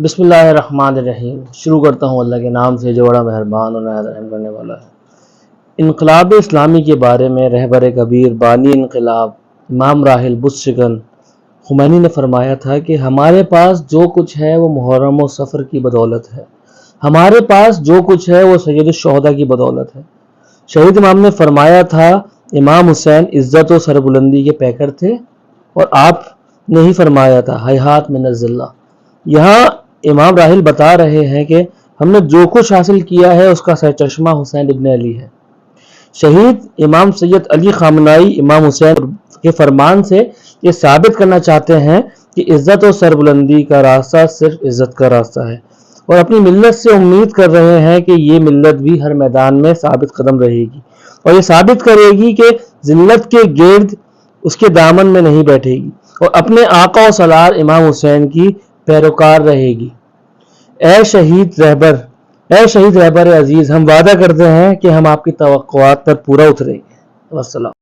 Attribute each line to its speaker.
Speaker 1: بسم اللہ الرحمن الرحیم۔ شروع کرتا ہوں اللہ کے نام سے جو بڑا مہربان اور نہایت رحم کرنے والا ہے۔ انقلاب اسلامی کے بارے میں رہبر کبیر بانی انقلاب امام راحل بت شکن خمینی نے فرمایا تھا کہ ہمارے پاس جو کچھ ہے وہ محرم و صفر کی بدولت ہے، ہمارے پاس جو کچھ ہے وہ سید الشہداء کی بدولت ہے۔ شہید امام نے فرمایا تھا امام حسین عزت و سربلندی کے پیکر تھے، اور آپ نے ہی فرمایا تھا ہیہات من الذلہ۔ یہاں امام راحل بتا رہے ہیں کہ ہم نے جو کچھ حاصل کیا ہے اس کا سرچشمہ حسین ابن علی ہے۔ شہید امام سید علی خامنائی امام حسین کے فرمان سے یہ ثابت کرنا چاہتے ہیں کہ عزت و سربلندی کا راستہ صرف عزت کا راستہ ہے، اور اپنی ملت سے امید کر رہے ہیں کہ یہ ملت بھی ہر میدان میں ثابت قدم رہے گی، اور یہ ثابت کرے گی کہ ذلت کے گرد اس کے دامن میں نہیں بیٹھے گی، اور اپنے آقا و سالار امام حسین کی پیروکار رہے گی۔ اے شہید رہبر عزیز، ہم وعدہ کرتے ہیں کہ ہم آپ کی توقعات پر پورا اتریں گے۔ والسلام۔